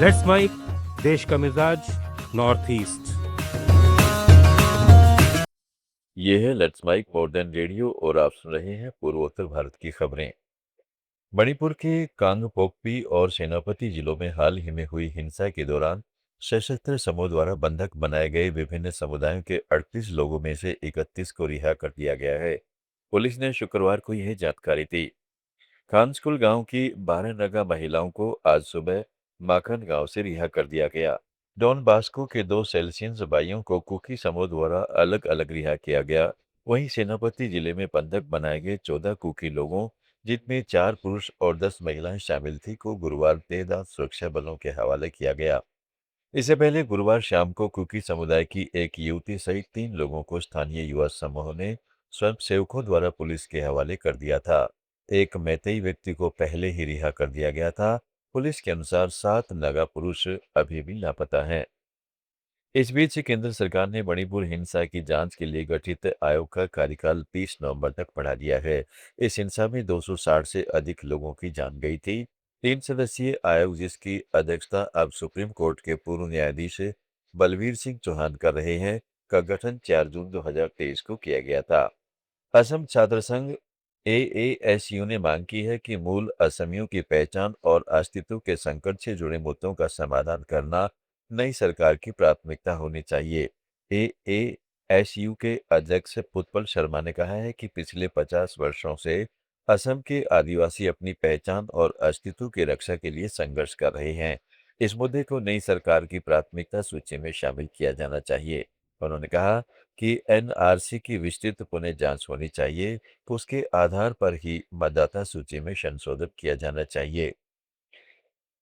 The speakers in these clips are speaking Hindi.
लेट्स माइक, देश का मिजाज, नॉर्थ ईस्ट। ये है लेट्स माइक मॉडर्न रेडियो और आप सुन रहे हैं पूर्वोत्तर भारत की खबरें। मणिपुर के कांगपोकपी और सेनापति जिलों में हाल ही में हुई हिंसा के दौरान सशस्त्र समूह द्वारा बंधक बनाए गए विभिन्न समुदायों के 38 लोगों में से 31 को रिहा कर दिया गया है। पुलिस ने शुक्रवार को यह जानकारी दी। खानस्कुल गांव की 12 नगा महिलाओं को आज सुबह माखन गांव से रिहा कर दिया गया। डॉन बास्को के 2 सेल्सियस भाइयों को कुकी समूह द्वारा अलग अलग रिहा किया गया। वहीं सेनापति जिले में बंधक बनाए गए 14 कुकी लोगों, जिनमें 4 पुरुष और 10 महिलाएं शामिल थी, को गुरुवार देर रात सुरक्षा बलों के हवाले किया गया। इससे पहले गुरुवार शाम को कुकी समुदाय की एक युवती सहित 3 लोगों को स्थानीय युवा समूह ने स्वयंसेवकों द्वारा पुलिस के हवाले कर दिया था। एक मैतेई व्यक्ति को पहले ही रिहा कर दिया गया था। पुलिस के अनुसार 7 नागा पुरुष अभी भी लापता हैं। इस बीच केंद्र सरकार ने मणिपुर हिंसा की जांच के लिए गठित आयोग का कार्यकाल 30 नवंबर तक बढ़ा दिया है। इस हिंसा में 260 से अधिक लोगों की जान गई थी। 3 सदस्यीय आयोग, जिसकी अध्यक्षता अब सुप्रीम कोर्ट के पूर्व न्यायाधीश बलवीर सिंह चौहान कर रहे हैं, का गठन 4 जून 2023 को किया गया था। असम छात्र संघ एएसयू ने मांग की है कि मूल असमियों की पहचान और अस्तित्व के संकट से जुड़े मुद्दों का समाधान करना नई सरकार की प्राथमिकता होनी चाहिए। एएसयू के अध्यक्ष पुष्पल शर्मा ने कहा है कि पिछले 50 वर्षों से असम के आदिवासी अपनी पहचान और अस्तित्व की रक्षा के लिए संघर्ष कर रहे हैं। इस मुद्दे को नई सरकार की प्राथमिकता सूची में शामिल किया जाना चाहिए। उन्होंने कहा कि एनआरसी की विस्तृत पुनः जांच होनी चाहिए, तो उसके आधार पर ही मतदाता सूची में संशोधन किया जाना चाहिए।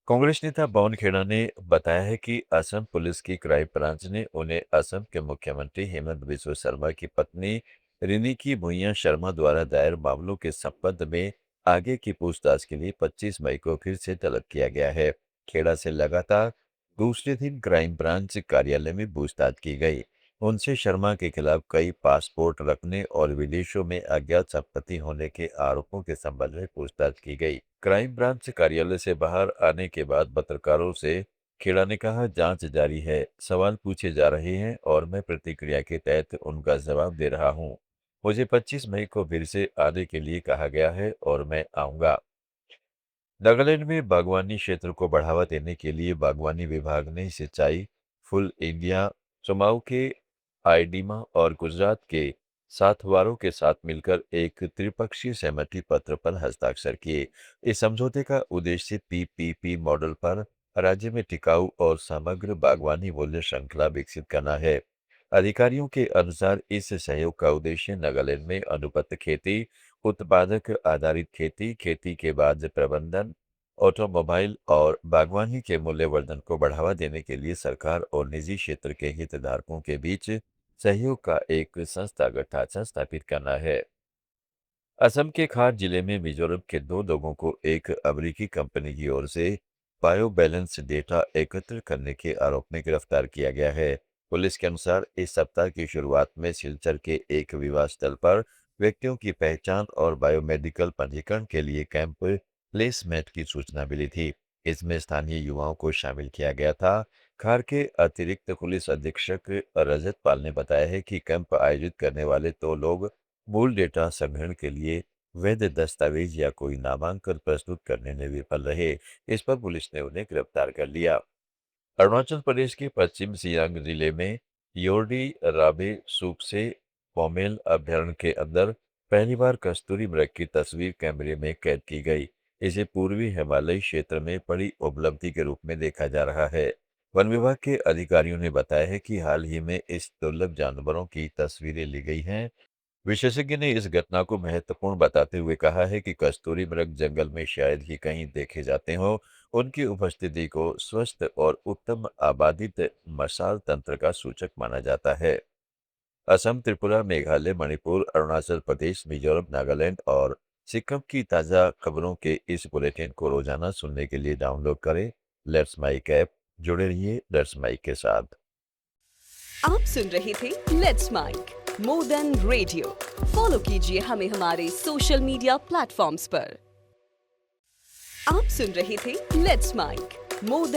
कांग्रेस नेता पवन खेड़ा ने बताया है कि असम पुलिस की क्राइम ब्रांच ने उन्हें असम के मुख्यमंत्री हेमंत बिस्वा शर्मा की पत्नी रिनिकी भुइयां शर्मा द्वारा दायर मामलों के संबंध में आगे की पूछताछ के लिए 25 मई को फिर से तलब किया गया है। खेड़ा से लगातार दूसरे दिन क्राइम ब्रांच कार्यालय में पूछताछ की गई। उनसे शर्मा के खिलाफ कई पासपोर्ट रखने और विदेशों में अज्ञात संपत्ति होने के आरोपों के संबंध में पूछताछ की गई। क्राइम ब्रांच कार्यालय से बाहर आने के बाद पत्रकारों से खेड़ा ने कहा, जांच जारी है, सवाल पूछे जा रहे हैं और मैं प्रतिक्रिया के तहत उनका जवाब दे रहा हूं। मुझे 25 मई को फिर से आने के लिए कहा गया है और मैं आऊंगा। नागालैंड में बागवानी क्षेत्र को बढ़ावा देने के लिए बागवानी विभाग ने सिंचाई, फुल इंडिया, कुमाऊं के आईडीमा और गुजरात के साथवारों के साथ मिलकर एक त्रिपक्षीय सहमति पत्र पर हस्ताक्षर किए। इस समझौते का उद्देश्य पीपीपी मॉडल पर राज्य में टिकाऊ और समग्र बागवानी मूल्य श्रृंखला विकसित करना है। अधिकारियों के अनुसार इस सहयोग का उद्देश्य नागालैंड में अनुबंध खेती, उत्पादक आधारित खेती, खेती के बाद प्रबंधन, ऑटोमोबाइल और बागवानी के मूल्यवर्धन को बढ़ावा देने के लिए सरकार और निजी क्षेत्र के हितधारकों के बीच सहयोग का एक संस्थागत ढांचा स्थापित करना है। असम के खार जिले में मिजोरम के 2 लोगों को एक अमेरिकी कंपनी की ओर से बायो बैलेंस डेटा एकत्र करने के आरोप में गिरफ्तार किया गया है। पुलिस के अनुसार इस सप्ताह की शुरुआत में सिलचर के एक विवाह स्थल पर व्यक्तियों की पहचान और बायोमेडिकल पंजीकरण के लिए कैंप प्लेसमेंट की सूचना मिली थी। इसमें स्थानीय युवाओं को शामिल किया गया था। खार के अतिरिक्त पुलिस अधीक्षक रजत पाल ने बताया है कि कैंप आयोजित करने वाले 2 लोग मूल डेटा संग्रहण के लिए वैध दस्तावेज या कोई नामांकन प्रस्तुत करने में विफल रहे। इस पर पुलिस ने उन्हें गिरफ्तार कर लिया। अरुणाचल प्रदेश के पश्चिम सियांग जिले में योरडी राबे सूपसे पौमेल अभयारण्य के अंदर पहली बार कस्तूरी मृग की तस्वीर कैमरे में कैद की गई। इसे पूर्वी हिमालयी क्षेत्र में बड़ी उपलब्धि के रूप में देखा जा रहा है। वन विभाग के अधिकारियों ने बताया है कि हाल ही में इस दुर्लभ जानवरों की तस्वीरें ली गई हैं। विशेषज्ञ ने इस घटना को महत्वपूर्ण बताते हुए कहा है कि कस्तूरी मृग जंगल में शायद ही कहीं देखे जाते हों। उनकी उपस्थिति को स्वस्थ और उत्तम आबादित मसाल तंत्र का सूचक माना जाता है। असम, त्रिपुरा, मेघालय, मणिपुर, अरुणाचल प्रदेश, मिजोरम, नागालैंड और सिक्किम की ताज़ा खबरों के इस बुलेटिन को रोजाना सुनने के लिए डाउनलोड करें लेट्स माइक ऐप। जुड़े रहिए लेट्स माइक के साथ। आप सुन रहे थे let's mic more than radio. Follow कीजिए हमें हमारे सोशल मीडिया प्लेटफॉर्म्स पर। आप सुन रहे थे लेट्स माइक मोर